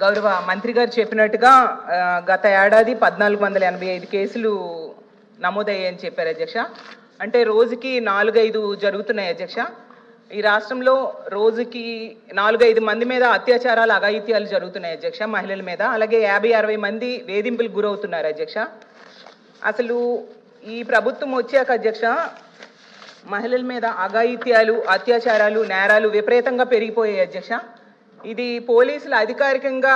గౌరవ మంత్రి గారు చెప్పినట్టుగా గత ఏడాది 1485 కేసులు నమోదయ్యాయని చెప్పారు అధ్యక్ష. అంటే రోజుకి 4-5 జరుగుతున్నాయి అధ్యక్ష. ఈ రాష్ట్రంలో రోజుకి 4-5 మంది మీద అత్యాచారాలు అఘాయిత్యాలు జరుగుతున్నాయి అధ్యక్ష, మహిళల మీద. అలాగే 50-60 మంది వేధింపులకు గురవుతున్నారు అధ్యక్ష. అసలు ఈ ప్రభుత్వం వచ్చాక అధ్యక్ష మహిళల మీద అఘాయిత్యాలు, అత్యాచారాలు, నేరాలు విపరీతంగా పెరిగిపోయాయి అధ్యక్ష. ఇది పోలీసులు అధికారికంగా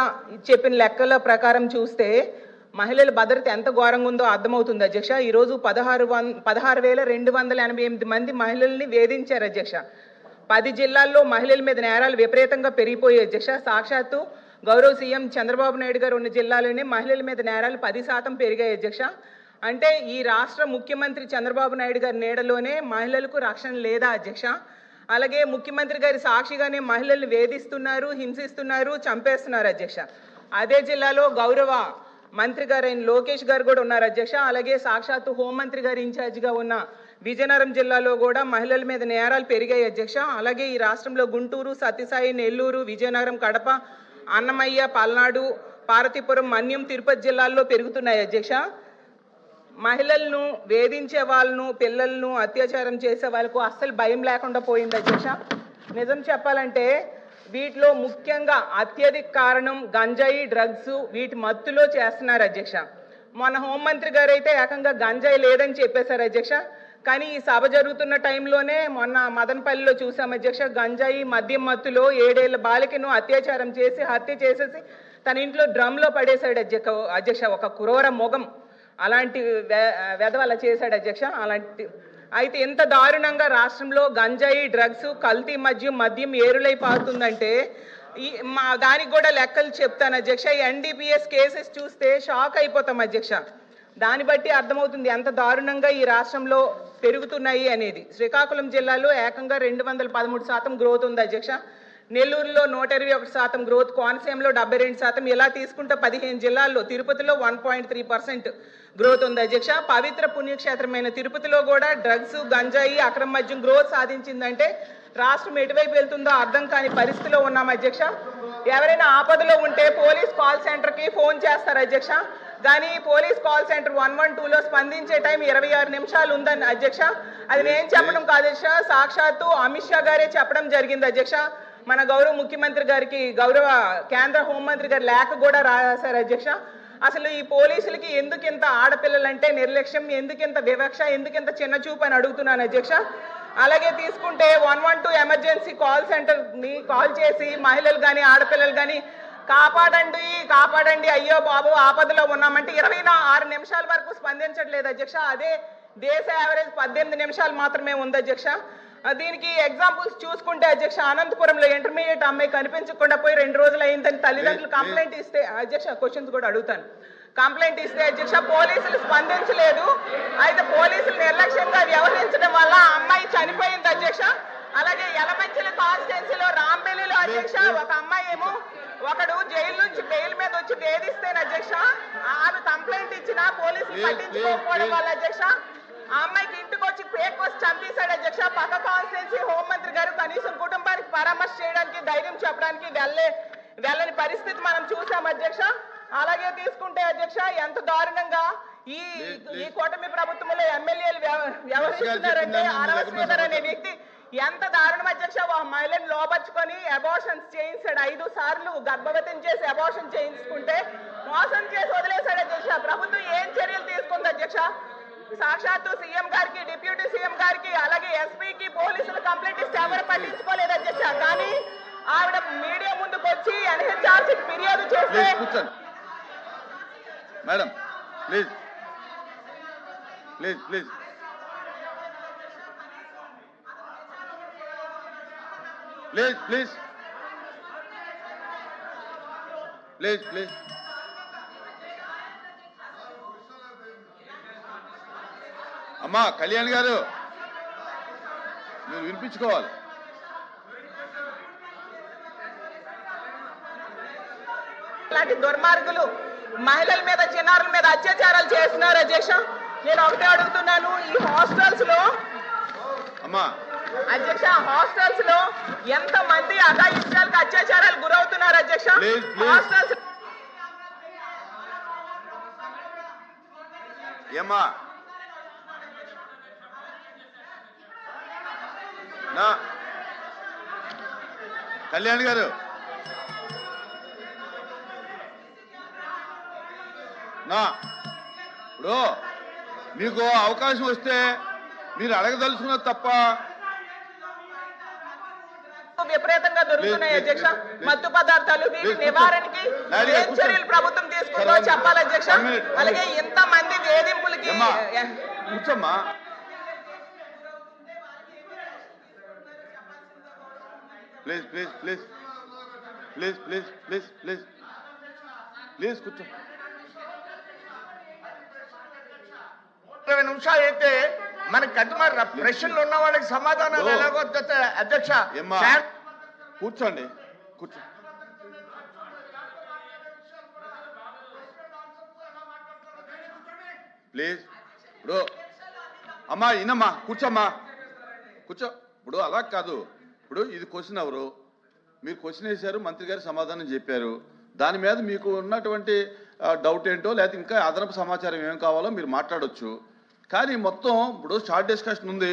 చెప్పిన లెక్కల ప్రకారం చూస్తే మహిళల భద్రత ఎంత ఘోరంగా ఉందో అర్థమవుతుంది అధ్యక్ష. ఈరోజు 16,288 మంది మహిళల్ని వేధించారు అధ్యక్ష. 10 జిల్లాల్లో మహిళల మీద నేరాలు విపరీతంగా పెరిగిపోయాయి అధ్యక్ష. సాక్షాత్తు గౌరవ సీఎం చంద్రబాబు నాయుడు గారు ఉన్న జిల్లాలోనే మహిళల మీద నేరాలు 10% పెరిగాయి అధ్యక్ష. అంటే ఈ రాష్ట్ర ముఖ్యమంత్రి చంద్రబాబు నాయుడు గారి నీడలోనే మహిళలకు రక్షణ లేదా అధ్యక్ష? అలాగే ముఖ్యమంత్రి గారి సాక్షిగానే మహిళల్ని వేధిస్తున్నారు, హింసిస్తున్నారు, చంపేస్తున్నారు అధ్యక్ష. అదే జిల్లాలో గౌరవ మంత్రి గారు అయిన లోకేష్ గారు కూడా ఉన్నారు అధ్యక్ష. అలాగే సాక్షాత్తు హోంమంత్రి గారు ఇన్ఛార్జిగా ఉన్న విజయనగరం జిల్లాలో కూడా మహిళల మీద నేరాలు పెరిగాయి అధ్యక్ష. అలాగే ఈ రాష్ట్రంలో గుంటూరు, సత్యసాయి, నెల్లూరు, విజయనగరం, కడప, అన్నమయ్య, పల్నాడు, పార్వతీపురం, మన్యం, తిరుపతి జిల్లాల్లో పెరుగుతున్నాయి అధ్యక్ష. మహిళలను వేధించే వాళ్ళను, పిల్లలను అత్యాచారం చేసే వాళ్ళకు అస్సలు భయం లేకుండా పోయింది అధ్యక్ష. నిజం చెప్పాలంటే వీటిలో ముఖ్యంగా అత్యధిక కారణం గంజాయి, డ్రగ్స్, వీటి మత్తులో చేస్తున్నారు అధ్యక్ష. మన హోంమంత్రి గారు అయితే ఏకంగా గంజాయి లేదని చెప్పేశారు అధ్యక్ష. కానీ ఈ సభ జరుగుతున్న టైంలోనే మొన్న మదనపల్లిలో చూసాం అధ్యక్ష, గంజాయి మద్యం మత్తులో 7 ఏళ్ల బాలికను అత్యాచారం చేసి హత్య చేసేసి తన ఇంట్లో డ్రమ్లో పడేశాడు అధ్యక్ష. ఒక క్రూర మొగం అలాంటి వెధవల చేశాడు అధ్యక్ష. అయితే ఎంత దారుణంగా రాష్ట్రంలో గంజాయి, డ్రగ్స్, కల్తీ మద్యం ఏరులై పారుతుందంటే దానికి కూడా లెక్కలు చెప్తాను అధ్యక్ష. ఎన్డీపీఎస్ కేసెస్ చూస్తే షాక్ అయిపోతాం అధ్యక్ష. దాన్ని బట్టి అర్థమవుతుంది ఎంత దారుణంగా ఈ రాష్ట్రంలో పెరుగుతున్నాయి అనేది. శ్రీకాకుళం జిల్లాలో ఏకంగా 213% గ్రోత్ ఉంది అధ్యక్ష. నెల్లూరులో 121% గ్రోత్, కోనసీమలో 72%, ఇలా తీసుకుంటే 15 జిల్లాల్లో, తిరుపతిలో 1.3% గ్రోత్ ఉంది అధ్యక్ష. పవిత్ర పుణ్యక్షేత్రమైన తిరుపతిలో కూడా డ్రగ్స్, గంజాయి, అక్రమ మద్యం గ్రోత్ సాధించిందంటే రాష్ట్రం ఎటువైపు వెళ్తుందో అర్థం కాని పరిస్థితిలో ఉన్నాం అధ్యక్ష. ఎవరైనా ఆపదలో ఉంటే పోలీస్ కాల్ సెంటర్కి ఫోన్ చేస్తారు అధ్యక్ష. కానీ పోలీస్ కాల్ సెంటర్ 112లో స్పందించే టైం 26 నిమిషాలు ఉందని అధ్యక్ష. అది నేను చెప్పడం కాదు అధ్యక్ష, సాక్షాత్తు అమిత్ షా గారే చెప్పడం జరిగింది అధ్యక్ష. మన గౌరవ ముఖ్యమంత్రి గారికి గౌరవ కేంద్ర హోంమంత్రి గారు లేఖ కూడా రాశారు అధ్యక్ష. అసలు ఈ పోలీసులకి ఎందుకింత ఆడపిల్లలంటే నిర్లక్ష్యం, ఎందుకింత వివక్ష, ఎందుకింత చిన్న చూపు అని అడుగుతున్నాను అధ్యక్ష. అలాగే తీసుకుంటే 112 ఎమర్జెన్సీ కాల్ సెంటర్ని కాల్ చేసి మహిళలు కానీ ఆడపిల్లలు కానీ కాపాడండి కాపాడండి అయ్యో బాబు ఆపదలో ఉన్నామంటే 26 నిమిషాల వరకు స్పందించట్లేదు అధ్యక్ష. అదే దేశ యావరేజ్ 18 నిమిషాలు మాత్రమే ఉంది అధ్యక్ష. దీనికి ఎగ్జాంపుల్స్ చూసుకుంటే అధ్యక్ష, అనంతపురంలో ఇంటర్మీడియట్ అమ్మాయి కనిపించకుండా పోయి 2 రోజులు అయిందని తల్లిదండ్రులు కంప్లైంట్ ఇస్తే అధ్యక్ష, క్వశ్చన్స్ కూడా అడుగుతాను, కంప్లైంట్ ఇస్తే అధ్యక్ష పోలీసులు స్పందించలేదు. అయితే పోలీసులు నిర్లక్ష్యంగా వ్యవహరించడం వల్ల అమ్మాయి చనిపోయింది అధ్యక్ష. అలాగే యలమంచిలి కాన్స్టిట్యున్సీలో రాంబెల్లిలో అధ్యక్ష ఒక అమ్మాయి ఏమో ఒకడు జైలు నుంచి బెయిల్ మీద వచ్చి వేధిస్తేనే అధ్యక్ష ఆమె కంప్లైంట్ ఇచ్చిన పోలీసులు పట్టించుకోకపోవడం వల్ల అధ్యక్ష ఆ అమ్మాయికి ఇంటికి వచ్చి పేక్ వచ్చి చంపేశాడు అధ్యక్ష. పక్క కాన్స్టిట్యున్సీ హోంమంత్రి గారు కనీసం కుటుంబానికి పరామర్శ చేయడానికి, ధైర్యం చెప్పడానికి వెళ్ళని పరిస్థితి మనం చూసాం అధ్యక్ష. అలాగే తీసుకుంటే అధ్యక్ష ఎంత దారుణంగా ఈ కూటమి ప్రభుత్వంలో ఎమ్మెల్యేలు వ్యవహరిస్తున్నారంటే అరవ శ్రీధర్ అనే వ్యక్తి ఎంత దారుణం అధ్యక్ష. మహిళను లోపరుచుకొని అబార్షన్స్ చేయించాడు, 5 సార్లు గర్భవతిని చేసి అబార్షన్ చేయించుకుంటే మోసం చేసి వదిలేశాడు అధ్యక్ష. ప్రభుత్వం ఏం చర్యలు తీసుకుంది అధ్యక్ష? సాక్షాత్తు సీఎం గారికి, డిప్యూటీ సీఎం గారికి, అలాగే ఎస్పీకి పోలీసులు కంప్లైంట్ ఇస్తే ఎవరు పట్టించుకోలేదు అధ్యక్ష. కానీ ఆవిడ మీడియా ముందుకు వచ్చి ఎన్హెచ్ఆర్సీ ఫిర్యాదు చేస్తే madam please please please please please please please అమ్మా కళ్యాణ్ గారు మీరు వినిపించుకోవాలి. ఇలాంటి దుర్మార్గులు మహిళల మీద, చిన్నారుల మీద అత్యాచారాలు చేస్తున్నారు అధ్యక్ష. నేను ఒకటే అడుగుతున్నాను, ఈ హాస్టల్స్ లో అధ్యక్ష హాస్టల్స్ లో ఎంత మంది అఘాయిత్యాలకు, అత్యాచారాలు గురవుతున్నారు అధ్యక్ష. హాస్టల్స్ ఏమ్మా నా కళ్యాణ్ గారు నా ఇప్పుడు మీకు అవకాశం వస్తే మీరు అడగదలుచుకున్నది తప్ప విపరీతంగా దొరుకుతున్నాయి అధ్యక్ష. మత్తు పదార్థాలు వీటి నివారణకి ఏం చర్యలు ప్రభుత్వం తీసుకుందో చెప్పాలి అధ్యక్ష. అలాగే ఇంత మంది వేధింపులకి కూర్చోమ్మా. Please please please please please please please please కూర్చో. 20 నిమిషాలు అయితే మనకి కస్టమర్ ప్రశ్నలు ఉన్న వాళ్ళకి సమాధానాలు ఎలాగో అధ్యక్ష. ఏమ్మా కూర్చోండి కూర్చో. ప్లీజ్ ఇప్పుడు అమ్మా ఇనమ్మా కూర్చోమ్మా కూర్చో. ఇప్పుడు అలా కాదు, ఇప్పుడు ఇది క్వశ్చన్ అవరు, మీరు క్వశ్చన్ వేశారు, మంత్రి గారు సమాధానం చెప్పారు, దాని మీద మీకు ఉన్నటువంటి డౌట్ ఏంటో లేకపోతే ఇంకా అదనపు సమాచారం ఏం కావాలో మీరు మాట్లాడొచ్చు. కానీ మొత్తం ఇప్పుడు షార్ట్ డిస్కషన్ ఉంది,